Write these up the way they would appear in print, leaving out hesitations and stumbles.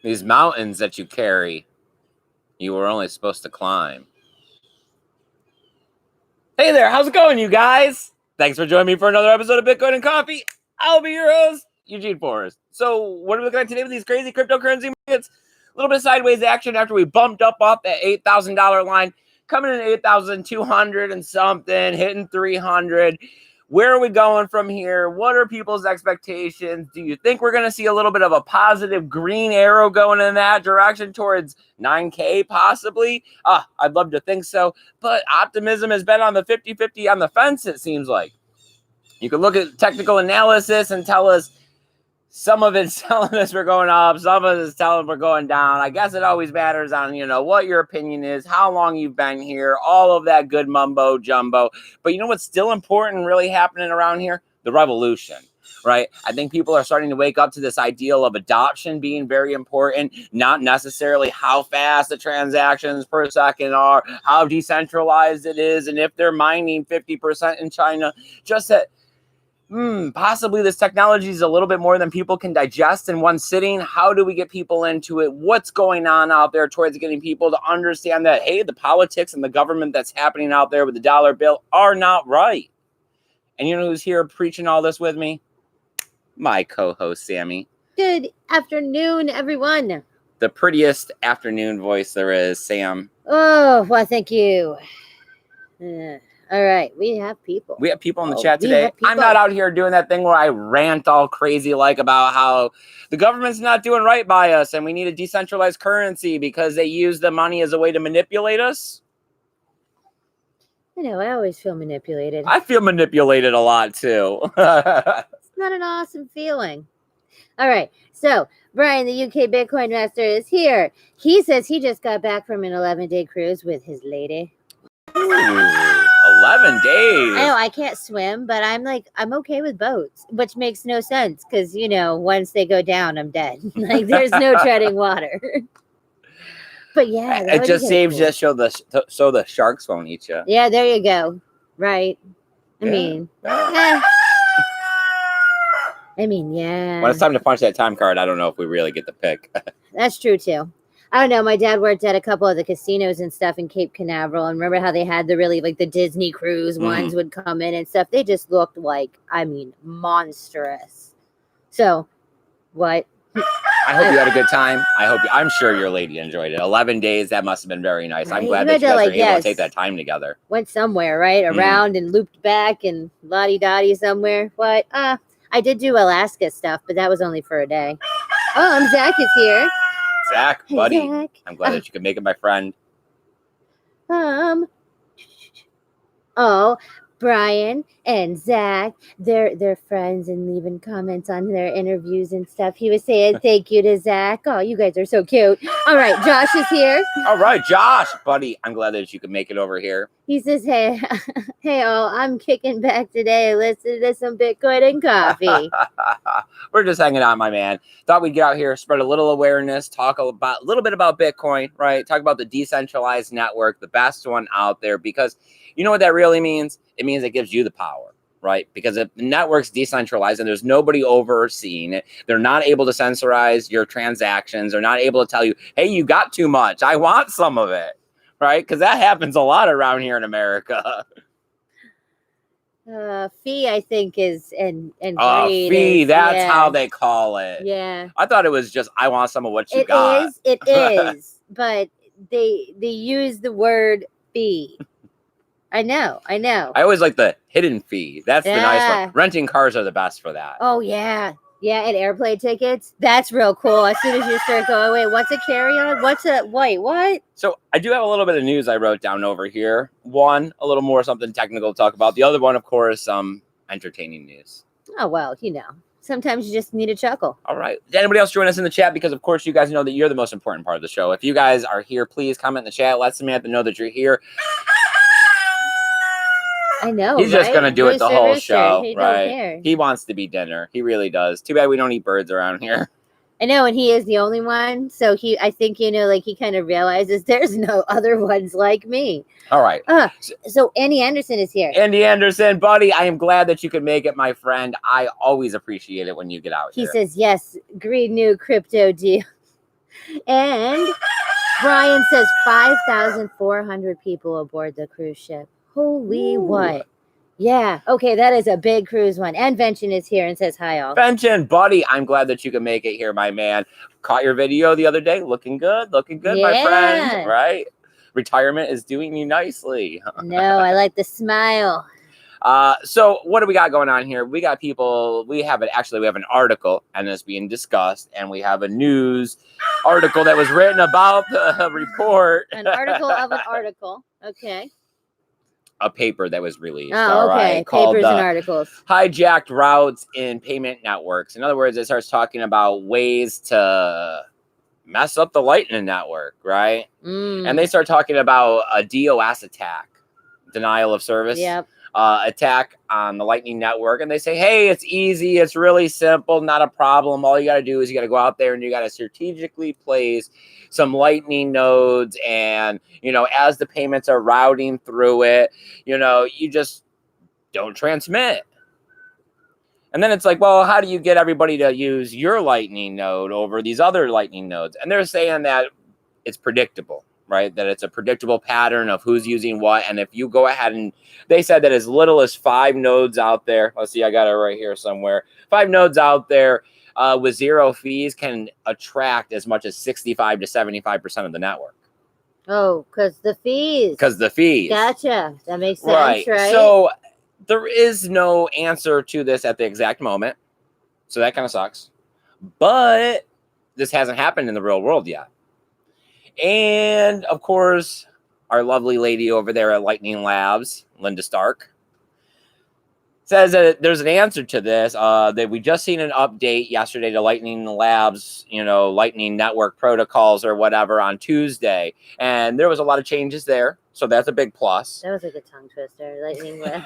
These mountains that you carry, you were only supposed to climb. Hey there, how's it going, you guys? Thanks for joining me for another episode of Bitcoin and Coffee. I'll be your host, Eugene Forrest. So, what are we looking at today with these crazy cryptocurrency markets? A little bit of sideways action after we bumped up off that $8,000 line, coming in at 8,200 and something, hitting 300. Where are we going from here? What are people's expectations? Do you think we're going to see a little bit of a positive green arrow going in that direction towards 9K possibly? I'd love to think so. But optimism has been on the 50-50 on the fence, it seems like. You can look at technical analysis and tell us some of it's telling us we're going up, some of it's telling us we're going down. I guess it always matters on, what your opinion is, how long you've been here, all of that good mumbo jumbo. But you know what's still important really happening around here? The revolution, right? I think people are starting to wake up to this ideal of adoption being very important, not necessarily how fast the transactions per second are, how decentralized it is, and if they're mining 50% in China, just that possibly this technology is a little bit more than people can digest in one sitting. How do we get people into it? What's going on out there towards getting people to understand that, hey, the politics and the government that's happening out there with the dollar bill are not right. And you know who's here preaching all this with me? My co-host, Sammy. Good afternoon, everyone. The prettiest afternoon voice there is, Sam. Oh, well, thank you. All right, we have people. We have people in the chat today. I'm not out here doing that thing where I rant all crazy like about how the government's not doing right by us and we need a decentralized currency because they use the money as a way to manipulate us. I always feel manipulated. I feel manipulated a lot too. It's not an awesome feeling. All right, so Brian, the UK Bitcoin Master, is here. He says he just got back from an 11-day cruise with his lady. Ooh. 11 days. I know I can't swim, but I'm okay with boats, which makes no sense because, once they go down, I'm dead. There's no treading water. But yeah. It just saves you so the sharks won't eat you. Yeah, there you go. Right. I mean, yeah. When it's time to punch that time card, I don't know if we really get the pick. That's true, too. I don't know. My dad worked at a couple of the casinos and stuff in Cape Canaveral. And remember how they had the Disney cruise ones would come in and stuff? They just looked monstrous. So, what? I hope you had a good time. I'm sure your lady enjoyed it. 11 days, that must have been very nice. Right? I'm glad that you guys were able to take that time together. Went somewhere, right? Around and looped back and la-di-da-di somewhere. What? I did do Alaska stuff, but that was only for a day. Oh, Zach is here. Zach, buddy, hey, Zach. I'm glad that you could make it my friend. Brian and Zach, they're friends and leaving comments on their interviews and stuff. He was saying thank you to Zach. Oh, you guys are so cute. All right, Josh is here. All right, Josh, buddy, I'm glad that you could make it over here. He says, hey all, I'm kicking back today. Listen to some Bitcoin and coffee. We're just hanging out, my man. Thought we'd get out here, spread a little awareness, talk a little bit about Bitcoin, right? Talk about the decentralized network, the best one out there, because you know what that really means? It means it gives you the power, right? Because if the network's decentralized and there's nobody overseeing it, they're not able to censorize your transactions. They're not able to tell you, hey, you got too much. I want some of it, right? Because that happens a lot around here in America. Fee, I think, is and fee. That's how they call it. Yeah. I thought it was just I want some of what you got. It is, but they use the word fee. I know. I always like the hidden fee. That's the nice one. Renting cars are the best for that. Oh, yeah. Yeah, and airplane tickets. That's real cool. As soon as you start going, wait, what's a carry-on? What? So I do have a little bit of news I wrote down over here. One, a little more something technical to talk about. The other one, of course, some entertaining news. Oh, well, sometimes you just need a chuckle. All right. Did anybody else join us in the chat? Because, of course, you guys know that you're the most important part of the show. If you guys are here, please comment in the chat. Let Samantha know that you're here. I know. He's just going to do it the whole show, he right? Don't care. He wants to be dinner. He really does. Too bad we don't eat birds around here. I know, and he is the only one. So I think, he kind of realizes there's no other ones like me. All right. So Andy Anderson is here. Andy Anderson, buddy, I am glad that you could make it, my friend. I always appreciate it when you get out here. He says, yes, green new crypto deal. And Brian says 5,400 people aboard the cruise ship. Holy Ooh. what? Yeah. Okay, that is a big cruise one. And Vention is here and says hi all. Vention, buddy, I'm glad that you can make it here, my man. Caught your video the other day. Looking good, my friend. Right? Retirement is doing you nicely. No, I like the smile. So what do we got going on here? We got people. We have an article, and it's being discussed, and we have a news article that was written about the report. An article of an article. Okay. A paper that was released. Oh, all okay. right, called Papers and articles. Hijacked Routes in Payment Networks. In other words, it starts talking about ways to mess up the Lightning Network, right? And they start talking about a DOS attack, denial of service. Yep. Attack on the Lightning Network, and they say, hey, it's easy, it's really simple, not a problem. All you got to do is you got to go out there and you got to strategically place some Lightning nodes, and as the payments are routing through it, you just don't transmit. And then it's like, well, how do you get everybody to use your Lightning node over these other Lightning nodes? And they're saying that it's predictable, right? That it's a predictable pattern of who's using what. And if you go ahead and they said that as little as 5 nodes out there, let's see, I got it right here somewhere. 5 nodes out there with 0 fees can attract as much as 65 to 75% of the network. Oh, because the fees. Gotcha. That makes sense, right? So there is no answer to this at the exact moment. So that kind of sucks. But this hasn't happened in the real world yet. And, of course, our lovely lady over there at Lightning Labs, Linda Stark, says that there's an answer to this, that we just seen an update yesterday to Lightning Labs, Lightning Network protocols or whatever on Tuesday. And there was a lot of changes there. So that's a big plus. That was like a tongue twister, Lightning Labs.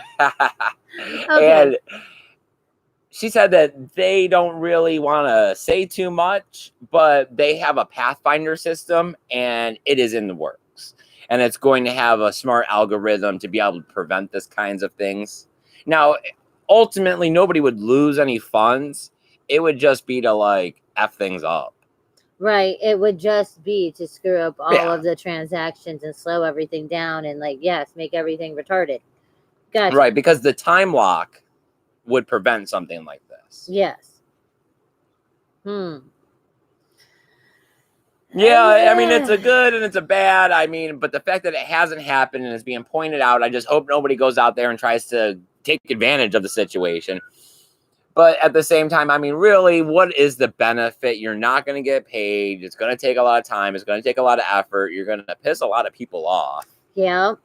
Okay. And she said that they don't really want to say too much, but they have a Pathfinder system, and it is in the works. And it's going to have a smart algorithm to be able to prevent this kinds of things. Now, ultimately, nobody would lose any funds. It would just be to, F things up. Right. It would just be to screw up all of the transactions and slow everything down and, make everything retarded. Gotcha. Right, because the time lock would prevent something like this. Yes. Yeah, I mean, it's a good and it's a bad. But the fact that it hasn't happened and is being pointed out, I just hope nobody goes out there and tries to take advantage of the situation. But at the same time, really, what is the benefit? You're not going to get paid. It's going to take a lot of time. It's going to take a lot of effort. You're going to piss a lot of people off. Yep.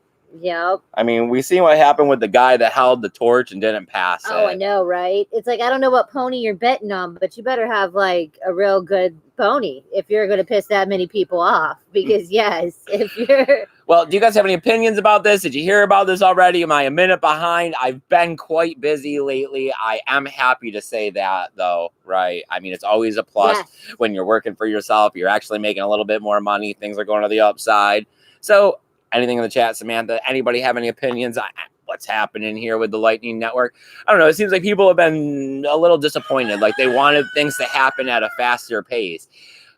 We seen what happened with the guy that held the torch and didn't pass it. Oh, I know, right? It's I don't know what pony you're betting on, but you better have a real good pony if you're going to piss that many people off. Because yes, if you're... Well, do you guys have any opinions about this? Did you hear about this already? Am I a minute behind? I've been quite busy lately. I am happy to say that, though, right? It's always a plus when you're working for yourself. You're actually making a little bit more money. Things are going to the upside. So anything in the chat, Samantha? Anybody have any opinions? What's happening here with the Lightning Network? I don't know. It seems like people have been a little disappointed. They wanted things to happen at a faster pace.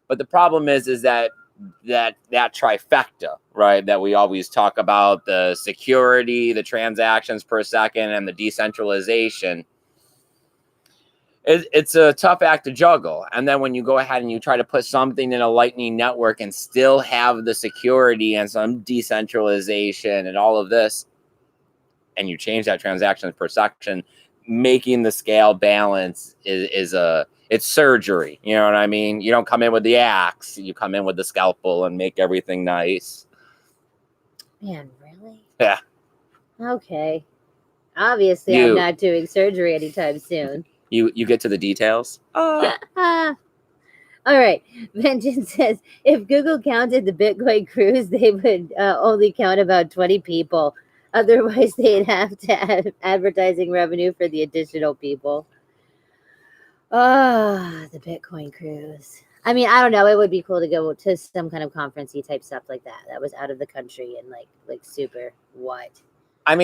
But the problem is that trifecta, right, that we always talk about, the security, the transactions per second, and the decentralization, it's a tough act to juggle. And then when you go ahead and you try to put something in a Lightning Network and still have the security and some decentralization and all of this, and you change that transactions per second, making the scale balance it's surgery. You know what I mean? You don't come in with the axe. You come in with the scalpel and make everything nice. Man, really? Yeah. Okay. Obviously, I'm not doing surgery anytime soon. You get to the details? All right. Vengeance says, if Google counted the Bitcoin cruise, they would only count about 20 people. Otherwise, they'd have to add advertising revenue for the additional people. The Bitcoin cruise. I don't know. It would be cool to go to some kind of conference-y type stuff like that. That was out of the country and like super what? I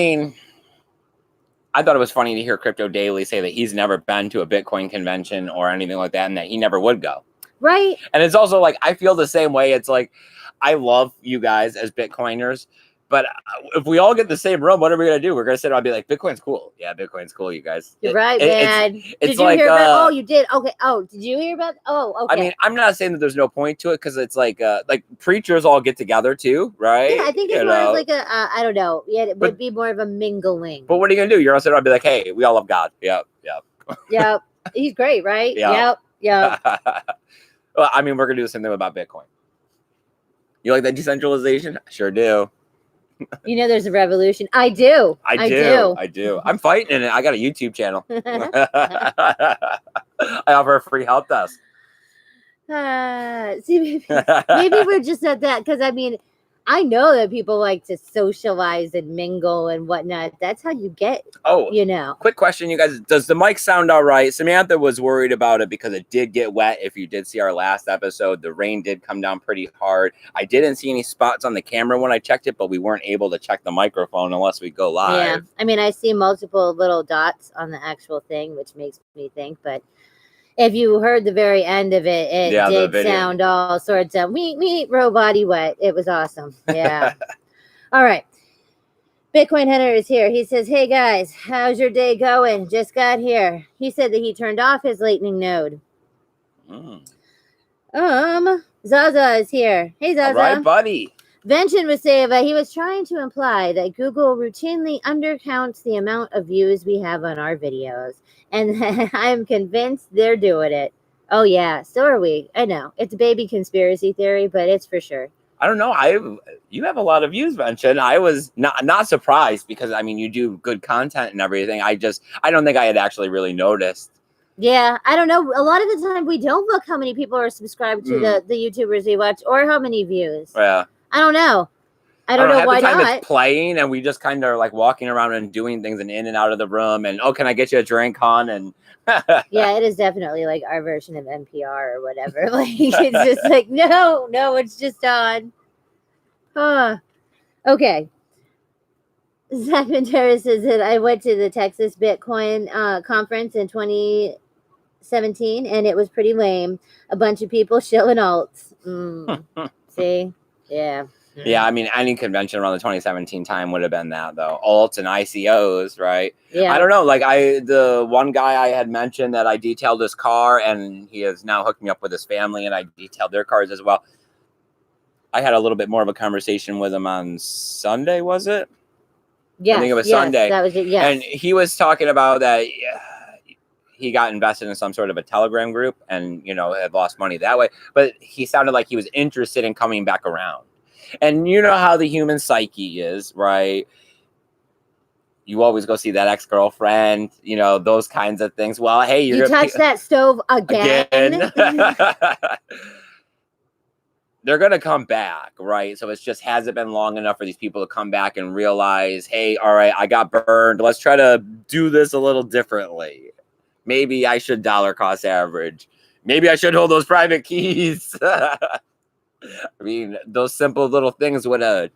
thought it was funny to hear Crypto Daily say that he's never been to a Bitcoin convention or anything like that, and that he never would go. Right. And it's also like, I feel the same way. It's like, I love you guys as Bitcoiners, but if we all get the same room, what are we going to do? We're going to sit around and be like, Bitcoin's cool. Yeah, Bitcoin's cool, you guys. You're right, man. It's did you like, hear about? Oh, you did. Okay. Oh, did you hear about? Oh, okay. I mean, I'm not saying that there's no point to it because it's like preachers all get together too, right? Yeah, I think it's more of like a, I don't know. Yeah, it would be more of a mingling. But what are you going to do? You're going to sit around and be like, hey, we all love God. Yep. Yep. He's great, right? Yeah. Yep. Well, I mean, we're going to do the same thing about Bitcoin. You like that decentralization? I sure do. You know, there's a revolution. I do. I do. I'm fighting it. I got a YouTube channel. I offer a free help desk. See, maybe we're just at that because I mean, I know that people like to socialize and mingle and whatnot. That's how you get. Oh, you know. Quick question, you guys: does the mic sound all right? Samantha was worried about it because it did get wet. If you did see our last episode, the rain did come down pretty hard. I didn't see any spots on the camera when I checked it, but we weren't able to check the microphone unless we go live. Yeah, I mean, I see multiple little dots on the actual thing, which makes me think, but. If you heard the very end of it, it did sound all sorts of meat, robot-y wet. It was awesome. Yeah. All right. Bitcoin Hunter is here. He says, hey, guys, how's your day going? Just got here. He said that he turned off his Lightning node. Zaza is here. Hey, Zaza. All right, buddy. Vention Vaseva, he was trying to imply that Google routinely undercounts the amount of views we have on our videos. And I'm convinced they're doing it. Oh, yeah, so are we. I know. It's a baby conspiracy theory, but it's for sure. I don't know. You have a lot of views, Vention. I was not surprised because, I mean, you do good content and everything. I don't think I had actually really noticed. Yeah, I don't know. A lot of the time we don't look how many people are subscribed to the YouTubers we watch or how many views. Yeah. I don't know. I don't know why not. It's playing and we just kind of are like walking around and doing things and in and out of the room and can I get you a drink, hon? And yeah, it is definitely like our version of NPR or whatever. Like it's just like no, it's just on. Okay. Zach Ventura says that I went to the Texas Bitcoin conference in 2017 and it was pretty lame. A bunch of people shilling alts. See? Yeah. Yeah, I mean, any convention around the 2017 time would have been that, though. Alts and ICOs, right? Yeah. I don't know. Like, the one guy I had mentioned that I detailed his car, and he has now hooked me up with his family, and I detailed their cars as well. I had a little bit more of a conversation with him on Sunday, was it? Yeah. I think it was Sunday. That was it, yes. And he was talking about that he got invested in some sort of a Telegram group and, had lost money that way. But he sounded like he was interested in coming back around. And you know how the human psyche is, right? You always go see that ex-girlfriend, those kinds of things. Well, hey, you touch that stove again. They're going to come back, right? So it just hasn't been long enough for these people to come back and realize, hey, all right, I got burned. Let's try to do this a little differently. Maybe I should dollar cost average. Maybe I should hold those private keys. I mean, those simple little things would have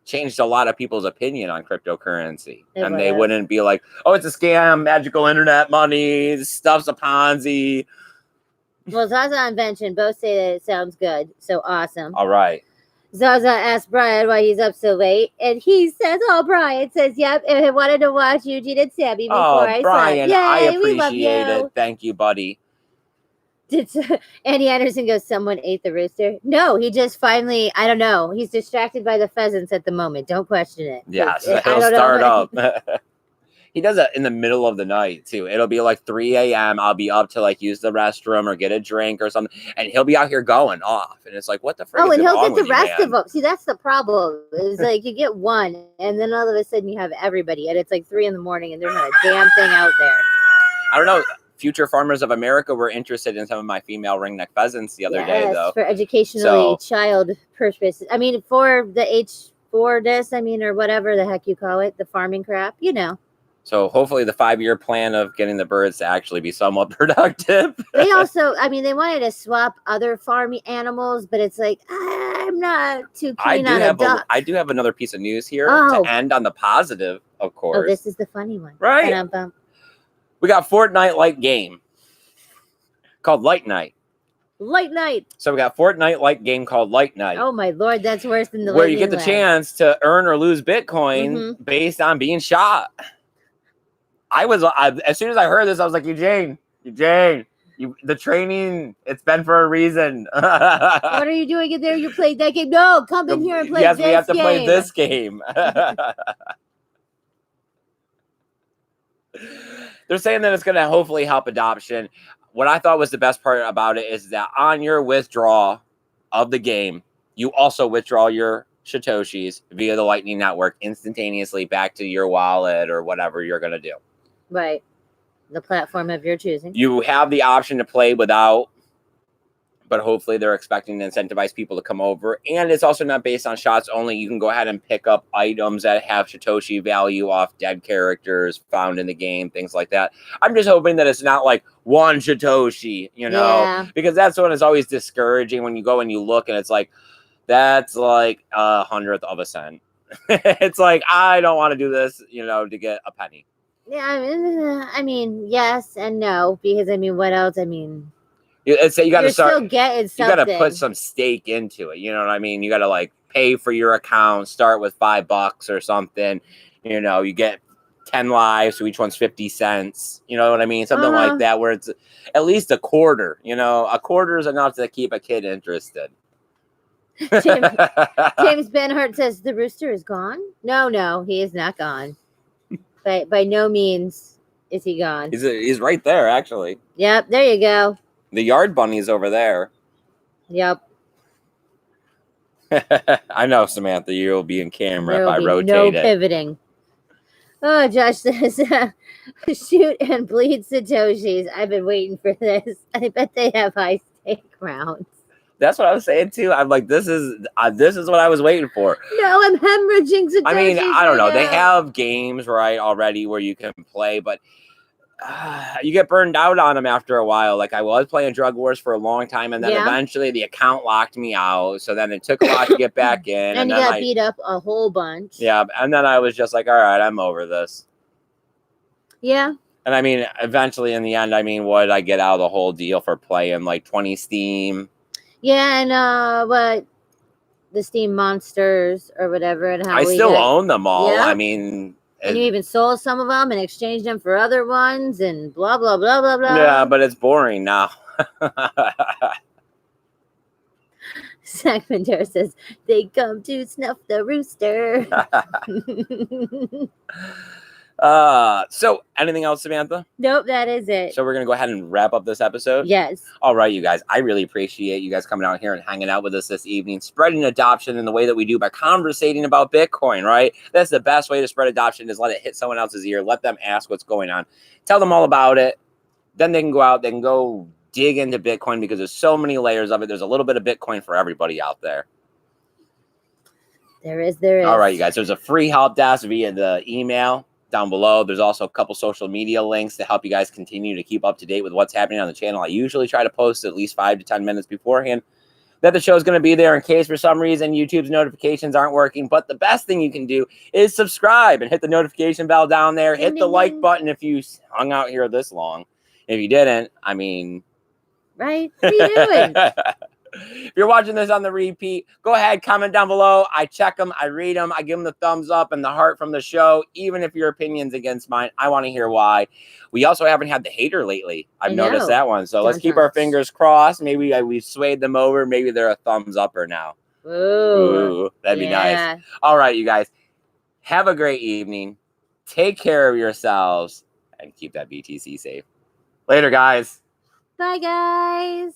changed a lot of people's opinion on cryptocurrency. And they wouldn't be like, oh, it's a scam, magical internet money, stuff's a Ponzi. Well, Zaza and Vention both say that it sounds good. So awesome. All right. Zaza asked Brian why he's up so late. And he says, Brian says, yep, I wanted to watch Eugene and Sammy before I Brian, slept. I Yay, we love appreciate you. it. Thank you, buddy. Did Andy Anderson goes, someone ate the rooster? No, he just finally, I don't know. He's distracted by the pheasants at the moment. Don't question it. Yes, he'll start up. He does it in the middle of the night, too. It'll be like 3 a.m. I'll be up to use the restroom or get a drink or something. And he'll be out here going off. And it's like, what the frick is and he'll wrong get the with rest you, of them. See, that's the problem. It's like you get one, and then all of a sudden you have everybody. And it's like 3 a.m. and there's not a damn thing out there. I don't know. Future Farmers of America were interested in some of my female ringneck pheasants the other day, though. For educationally child purposes. I mean, for the H4 or whatever the heck you call it, the farming crap, So hopefully the 5-year plan of getting the birds to actually be somewhat productive. They also, they wanted to swap other farm animals, but it's like, I'm not too keen on a duck. I do have another piece of news here to end on the positive, of course. Oh, this is the funny one. Right. We got Fortnite-like game called Light Night. Light Night. So we got Fortnite-like game called Light Night. Oh my lord, that's worse than the where you Lightning get the Lab. chance to earn or lose Bitcoin based on being shot. As soon as I heard this, I was like, Eugene, the training, it's been for a reason. What are you doing in there? You played that game? No, come in here and play this game. Yes, we have to play this game. They're saying that it's going to hopefully help adoption. What I thought was the best part about it is that on your withdrawal of the game, you also withdraw your Satoshis via the Lightning Network instantaneously back to your wallet or whatever you're going to do. Right. The platform of your choosing. You have the option to play without, but hopefully they're expecting to incentivize people to come over. And it's also not based on shots only. You can go ahead and pick up items that have Satoshi value off dead characters found in the game, things like that. I'm just hoping that it's not like one Satoshi, because that's when it's always discouraging when you go and you look and it's like, that's like 100th of a cent. It's like, I don't want to do this, to get a penny. Yeah, I mean, yes and no, because what else? You got to start. Still getting something. You got to put some stake into it. You know what I mean? You got to pay for your account. Start with $5 or something. You get 10 lives, so each one's 50 cents. You know what I mean? Something like that, where it's at least a quarter. A quarter is enough to keep a kid interested. James Benhart says the rooster is gone. No, he is not gone. But by no means is he gone. He's right there, actually. Yep, there you go. The yard bunny's over there. Yep. I know, Samantha, you'll be in camera if I rotate no it. Pivoting. Oh, Josh says, shoot and bleed Satoshis. I've been waiting for this. I bet they have high stake rounds. That's what I was saying too. I'm like, this is what I was waiting for. No, I'm hemorrhaging Satoshis. I don't know. They have games already where you can play, but you get burned out on them after a while. Like I was playing Drug Wars for a long time, and then eventually the account locked me out. So then it took a while to get back in, and you got beat up a whole bunch. Yeah, and then I was just like, all right, I'm over this. Yeah. And eventually in the end, what did I get out of the whole deal for playing 20 Steam? Yeah, and what the Steam Monsters or whatever, and how I still own them all. Yeah. And you even sold some of them and exchanged them for other ones, and blah blah blah blah blah. Yeah, but it's boring now. Zach Ventura says they come to snuff the rooster. So anything else, Samantha? Nope, that is it. So we're gonna go ahead and wrap up this episode. Yes. All right, you guys. I really appreciate you guys coming out here and hanging out with us this evening, spreading adoption in the way that we do by conversating about Bitcoin. Right? That's the best way to spread adoption, is let it hit someone else's ear. Let them ask what's going on. Tell them all about it. Then they can go out. They can go dig into Bitcoin, because there's so many layers of it. There's a little bit of Bitcoin for everybody out there. There is. All right, you guys. There's a free help desk via the email down below. There's also a couple social media links to help you guys continue to keep up to date with what's happening on the channel. I usually try to post at least 5 to 10 minutes beforehand that the show is going to be there, in case for some reason YouTube's notifications aren't working. But the best thing you can do is subscribe and hit the notification bell down there. Hit the like button if you hung out here this long. If you didn't, right? What are you doing? If you're watching this on the repeat, go ahead, comment down below. I check them, I read them, I give them the thumbs up and the heart from the show. Even if your opinion's against mine, I want to hear why. We also haven't had the hater lately. I've noticed that one. So let's keep our fingers crossed. Maybe we've swayed them over. Maybe they're a thumbs upper now. Ooh, that'd be nice. All right, you guys. Have a great evening. Take care of yourselves and keep that BTC safe. Later, guys. Bye, guys.